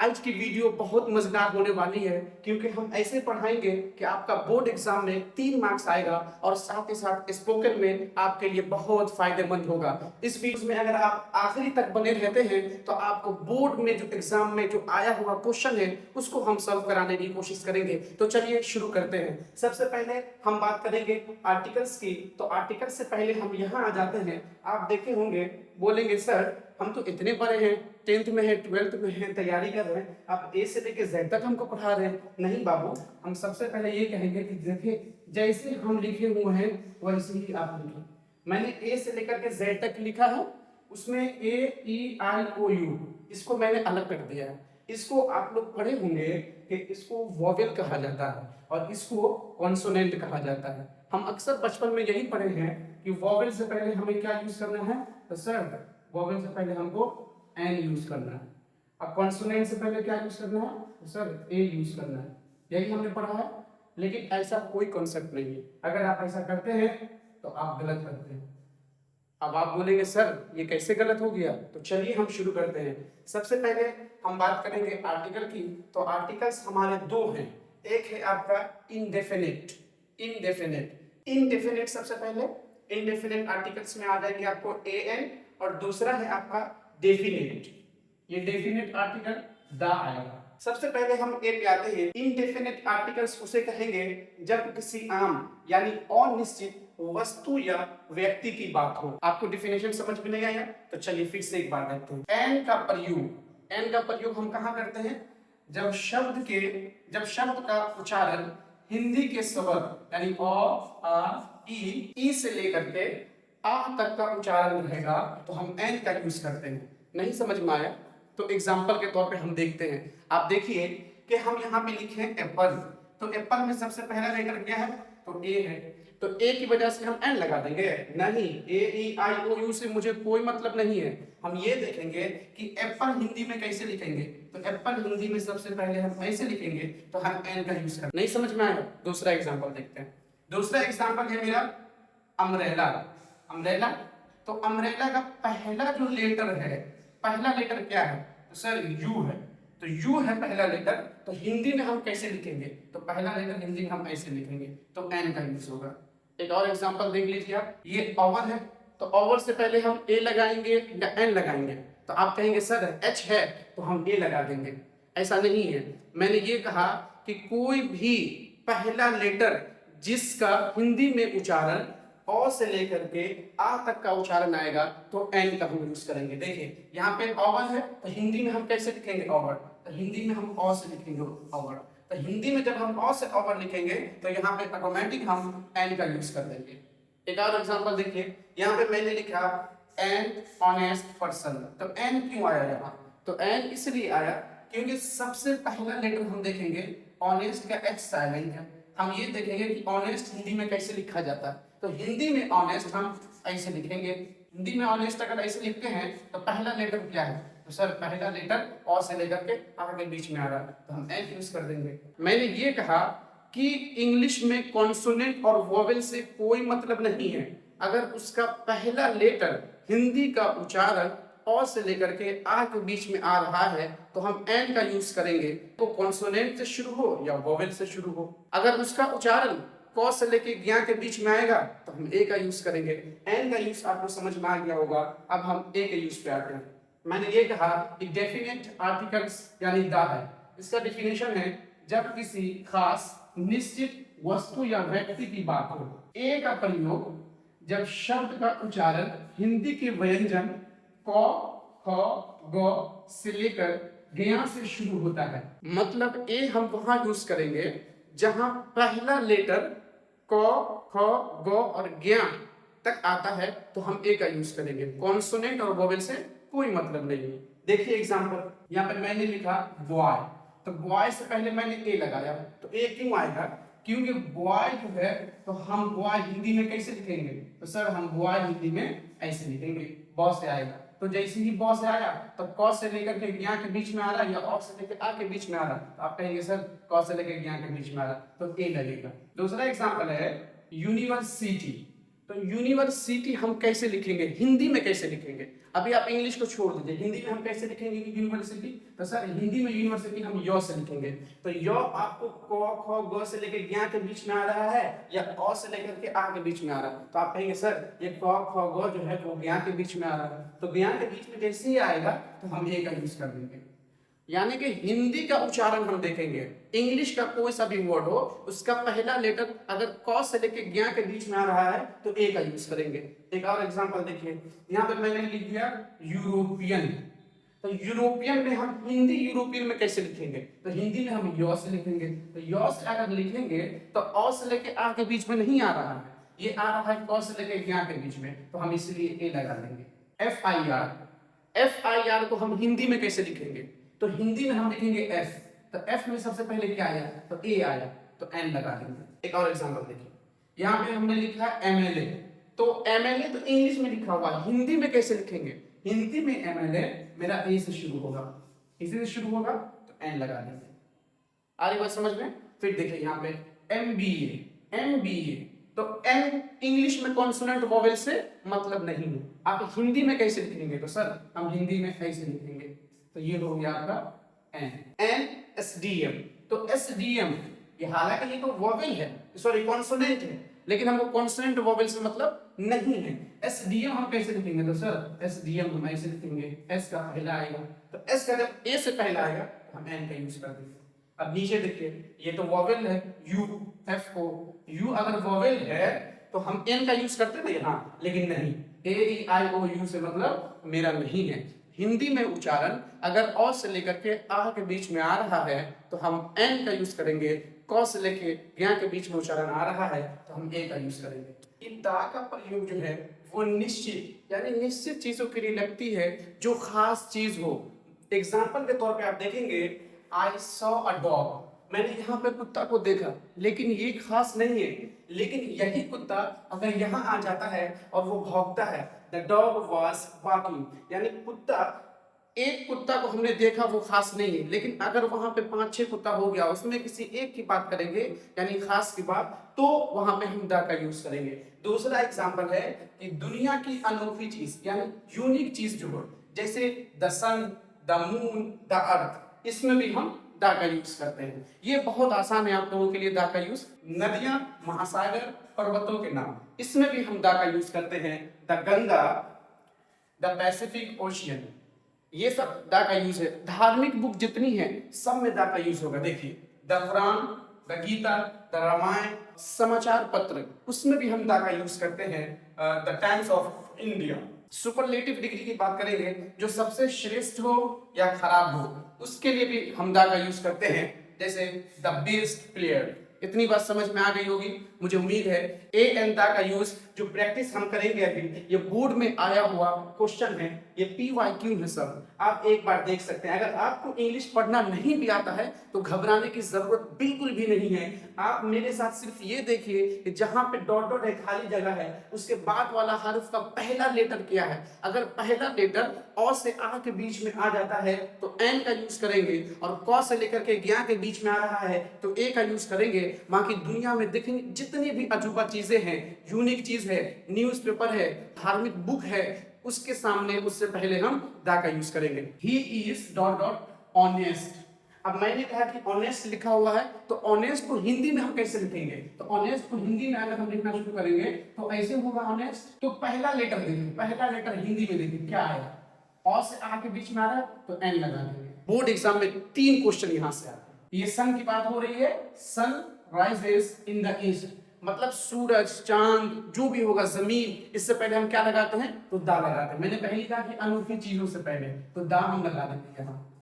आज की वीडियो बहुत मजेदार होने वाली है क्योंकि हम ऐसे पढ़ाएंगे कि आपका बोर्ड एग्जाम में 3 मार्क्स आएगा और साथ ही साथ स्पोकन में आपके लिए बहुत फायदेमंद होगा। इस वीडियो में अगर आप आखिरी तक बने रहते हैं तो आपको बोर्ड में जो एग्जाम में जो आया हुआ क्वेश्चन है उसको हम सॉल्व कराने की कोशिश करेंगे। तो चलिए शुरू करते हैं। सबसे पहले हम बात करेंगे आर्टिकल्स की। तो आर्टिकल से पहले हम यहाँ आ जाते हैं। आप देखे होंगे, बोलेंगे सर हम तो इतने बड़े हैं, 10th में है, 12th में है, तैयारी कर रहे हैं, आप ए से लेके जेड तक हमको पढ़ा रहे हैं। नहीं बाबू, हम सबसे पहले ये कहेंगे कि देखिए जैसे हम लिखे हुए हैं वैसे ही आप लिखें। मैंने ए से लेकर के जेड तक लिखा है, उसमें ए ई आई ओ यू इसको मैंने अलग कर दिया है। इसको आप लोग पढ़े होंगे कि इसको वोवेल कहा जाता है और इसको कॉन्सोनेंट कहा जाता है। हम अक्सर बचपन में यही पढ़े हैं कि वोवेल से पहले हमें क्या यूज करना है, तो सर वोवेल से पहले हमको एन यूज करना है। अब कॉन्सोनेंट से पहले क्या यूज करना है, तो सर ए यूज करना है। यही हमने पढ़ा है, लेकिन ऐसा कोई कॉन्सेप्ट नहीं है। अगर आप ऐसा करते हैं तो आप गलत करते हैं। अब आप बोलेंगे सर ये कैसे गलत हो गया, तो चलिए हम शुरू करते हैं। सबसे पहले हम बात करेंगे आर्टिकल की। तो आर्टिकल्स हमारे दो हैं। एक है आपका इंडेफिनिट। इंडेफिनिट सबसे पहले इंडेफिनिट आर्टिकल्स में आ जाएंगे आपको ए एन, और दूसरा है आपका डेफिनेट। ये डेफिनेट आर्टिकल द आएगा। सबसे पहले हम ए पे आते हैं। इनडेफिनेट आर्टिकल्स उसे कहेंगे जब किसी आम यानी अनिश्चित वस्तु या व्यक्ति की बात हो। आपको डिफिनेशन समझ में नहीं आया तो चलिए फिर से एक बार देखते हैं। एन का प्रयोग हम कहाँ करते हैं, जब शब्द का उच्चारण हिंदी के स्वर यानी अ आ ई से लेकर के आ तक का उच्चारण रहेगा तो हम एन का यूज करते हैं। नहीं समझ में आया तो एग्जाम्पल के तौर पे हम देखते हैं। आप देखिए कि हम यहाँ पे लिखे हैं एप्पल। तो एप्पल में सबसे पहला लेटर क्या है, तो ए है। तो ए की वजह से हम एन लगा देंगे? नहीं, ए ई आई ओ यू से मुझे कोई मतलब नहीं है। हम ये देखेंगे कि एप्पल हिंदी में कैसे लिखेंगे। तो एप्पल हिंदी में सबसे पहले हम ऐसे लिखेंगे तो हम एन का यूज करें। नहीं समझ में आया? दूसरा एग्जाम्पल देखते हैं। दूसरा एग्जाम्पल है मेरा अम्ब्रेला। तो अम्ब्रेला का पहला जो लेटर है, पहला लेटर क्या है, तो सर यू है। तो यू है पहला लेटर, तो हिंदी में हम कैसे लिखेंगे, तो पहला लेटर हिंदी में हम ऐसे लिखेंगे तो एन का यूज होगा। एक और एग्जांपल देख लीजिए आप, ये ओवर है। तो ओवर से पहले हम ए लगाएंगे या एन लगाएंगे, तो आप कहेंगे सर एच है तो हम ए लगा देंगे। ऐसा नहीं है। मैंने ये कहा कि कोई भी पहला लेटर जिसका हिंदी में उच्चारण अ से लेकर के आ तक का उच्चारण आएगा तो एन का हम यूज करेंगे। देखिए यहाँ पे ओवर है तो हिंदी में हम कैसे लिखेंगे ओवर, तो हिंदी में हम अ से लिखेंगे ओवर। तो हिंदी में जब हम अ से ओवर लिखेंगे तो यहाँ पे ऑटोमेटिक हम एन का यूज कर देंगे। एक और एग्जांपल देखिए, यहाँ पे मैंने लिखा एन ऑनेस्ट पर्सन। तो एन क्यों आया यहाँ, तो एन इसलिए आया क्योंकि सबसे पहला लेटर हम देखेंगे ऑनेस्ट का एच साइलेंट है। हम ये देखेंगे कि ऑनेस्ट हिंदी में कैसे लिखा जाता है। तो हिंदी में ऑनेस्ट हम ऐसे लिखेंगे। हिंदी में ऑनेस्ट अगर ऐसे लिखते हैं तो पहला लेटर क्या है, तो सर पहला लेटर अ से लेकर के आगे बीच में आ रहा है तो हम एन यूज कर देंगे। मैंने ये कहा कि इंग्लिश में कॉन्सोनेंट और वोवेल से कोई मतलब नहीं है। अगर उसका पहला लेटर हिंदी का उच्चारण अ से लेकर के आ के बीच में आ रहा है तो हम एन का यूज करेंगे, तो कॉन्सोनेंट से शुरू हो या वोवेल से शुरू हो। अगर उसका उच्चारण क से लेके ज्ञा के बीच में आएगा तो हम ए का यूज करेंगे। एन का यूज आपको समझ में आ गया होगा। अब हम ए के यूज पे आते हैं। मैंने ये कहा कि डेफिनेट आर्टिकल्स यानी द है। इसका डिफिनेशन है जब किसी खास निश्चित वस्तु या व्यक्ति की बात हो। ए का प्रयोग जब शब्द का उच्चारण हिंदी के व्यंजन क ख ग से लेकर ज्ञा से शुरू होता है। मतलब ए हम वहां यूज करेंगे जहां पहला लेटर क ख ग और ज्ञा तक आता है तो हम ए का यूज करेंगे। कॉन्सोनेंट और वोवेल से कोई मतलब नहीं है। देखिए एग्जांपल, यहाँ पर मैंने लिखा बॉय। तो बॉय से पहले मैंने ए लगाया तो ए क्यों आएगा, क्योंकि बॉय जो है तो हम बॉय हिंदी में कैसे लिखेंगे, तो सर हम बॉय हिंदी में ऐसे लिखेंगे, बॉ से आएगा। तो जैसे ही बॉ से आया तो क से लेकर के ज्ञा के बीच में आ रहा है या अ से लेकर आ के बीच में आ रहा है तो आप कहेंगे सर क से लेकर ज्ञा के बीच में आ रहा है तो ए लगेगा। दूसरा एग्जांपल है यूनिवर्सिटी। तो यूनिवर्सिटी हम कैसे लिखेंगे, हिंदी में कैसे लिखेंगे? अभी आप इंग्लिश को छोड़ दीजिए, हिंदी में हम कैसे लिखेंगे यूनिवर्सिटी? तो सर हिंदी में यूनिवर्सिटी हम य से लिखेंगे। तो य आपको क ख ग से लेकर ज्ञ के बीच में आ रहा है या अ से लेकर के आ के बीच में आ रहा है? तो आप कहेंगे सर ये क ख ग जो है वो ज्ञ के बीच में आ रहा है, तो ज्ञ के बीच में जैसे ही आएगा तो हम ए का यूज कर देंगे। यानी कि हिंदी का उच्चारण हम देखेंगे, इंग्लिश का कोई सा भी वर्ड हो उसका पहला लेटर अगर क से लेके ज्ञ के बीच में आ रहा है तो ए का यूज करेंगे। एक और एग्जांपल देखिए, यहाँ पे मैंने लिख दिया यूरोपियन। तो यूरोपियन में हम हिंदी यूरोपियन में कैसे लिखेंगे? तो हिंदी में हम य से लिखेंगे। तो य से अगर लिखेंगे तो अ से लेके आ के बीच में नहीं आ रहा है, ये आ रहा है क से लेके ज्ञ के बीच में, तो हम इसलिए ए लगा देंगे। FIR को हम हिंदी में कैसे लिखेंगे? तो हिंदी में हम लिखेंगे एफ, तो एफ में सबसे पहले क्या आया? तो ए आया, तो एन लगा देंगे। एक और एग्जांपल देखिए, यहाँ पे हमने लिखा MLA, तो MLA तो इंग्लिश में लिखा हुआ, हिंदी में कैसे लिखेंगे? हिंदी में MLA मेरा ए से शुरू होगा, इसी से शुरू होगा तो एन लगा देंगे। आ रही बात समझ में? फिर देखिए यहाँ पे MBA, तो एन इंग्लिश में कॉन्सोनेंट वोवेल से मतलब नहीं है, आप हिंदी में कैसे लिखेंगे? तो सर हम हिंदी में ऐसे लिखेंगे, तो ये हो गया आपका एन। SDM, तो SDM ये हालांकि ये तो वोवेल है, सॉरी कॉन्सोनेंट है, लेकिन हमको कॉन्सोनेंट वोवेल से मतलब नहीं है। SDM हम कैसे लिखेंगे? तो सर SDM हम ऐसे लिखेंगे, S का पहला आएगा, तो S का जब A से पहला आएगा तो हम N का यूज कर देंगे। अब नीचे देखिए, ये तो वोवेल है U अगर वोवेल है तो हम N का यूज करते थे यहाँ, लेकिन नहीं, AEIOU से मतलब मेरा नहीं है। हिंदी में उच्चारण अगर अ से लेकर के आ के बीच में आ रहा है तो हम एन का यूज करेंगे, क से लेके ज्ञ के बीच में उच्चारण आ रहा है तो हम ए का यूज करेंगे। इन दा का प्रयोग जो है वो निश्चित यानी निश्चित चीजों के लिए लगती है जो खास चीज हो। एग्जाम्पल के तौर पे आप देखेंगे, आई सॉ अ डॉग, मैंने यहाँ पे कुत्ता को देखा, लेकिन ये खास नहीं है, लेकिन यही कुत्ता अगर यहाँ आ जाता है और वो भौंकता है, द डॉग वाज बार्किंग, यानी कुत्ता, एक कुत्ता को हमने देखा वो खास नहीं है, लेकिन अगर वहां पे 5-6 कुत्ता हो गया, उसमें किसी एक की बात करेंगे यानी खास की बात, तो वहां पे हम द का यूज करेंगे। दूसरा एग्जांपल है कि दुनिया की अनोखी चीज यानी यूनिक चीज जो हो, जैसे the sun, the moon, the earth, इसमें भी हम दा का यूज करते हैं। ये बहुत आसान है आप लोगों के लिए दा का यूज। नदियां, महासागर, पर्वतों के नाम, इसमें भी हम दा का यूज करते हैं। The Ganga, the Pacific ocean, ये सब दा का यूज है। धार्मिक बुक जितनी है सब में दा का यूज होगा। देखिए the Quran, the Gita, the Ramayan, समाचार पत्र, उसमें भी हम दा का यूज करते हैं। The times of India. Superlative degree की बात करेंगे, जो सबसे श्रेष्ठ हो या खराब हो, उसके लिए भी हम दा का यूज करते हैं, जैसे द बेस्ट प्लेयर। इतनी बात समझ में आ गई होगी मुझे उम्मीद है। ए एन दा का यूज जो प्रैक्टिस हम करेंगे अभी, ये बोर्ड में आया हुआ क्वेश्चन है, ये PYQ है सब, आप एक बार देख सकते हैं। अगर आपको इंग्लिश पढ़ना नहीं भी आता है तो घबराने की जरूरत बिल्कुल भी नहीं है। आप मेरे साथ सिर्फ ये देखिए कि जहां पे डॉट डॉट है, खाली जगह है, उसके बाद वाला हर्फ का पहला लेटर क्या है। अगर पहला लेटर अ से आ के बीच में आ जाता है तो एन का यूज करेंगे, और क से लेकर के ज्ञ के बीच में आ रहा है तो ए का यूज करेंगे। बाकी दुनिया में देखेंगे जितनी भी अजूबा चीजें हैं, यूनिक चीज है, न्यूज़पेपर है, धार्मिक बुक है, उसके सामने उससे पहले हम दा का यूज करेंगे। He is dot dot honest. अब मैंने कहा कि ऑनेस्ट लिखा हुआ है, तो ऑनेस्ट को हिंदी में हम कैसे लिखेंगे? तो ऑनेस्ट को हिंदी में अगर हम लिखना शुरू करेंगे तो ऐसे होगा ऑनेस्ट। तो पहला लेटर देखिए, पहला लेटर हिंदी में देखिए क्या आएगा, अ से आ के बीच में आ रहा है तो एन लगा देंगे। बोर्ड एग्जाम में 3 क्वेश्चन यहाँ से आते हैं। ये सन की बात हो रही है, sun rises in the east, मतलब सूरज, चांद, जो भी होगा, जमीन, इससे पहले हम क्या लगाते हैं? तो दा लगाते हैं। मैंने पहले कहा कि अनोखी चीजों से पहले, तो दा हम लगा देंगे यहाँ।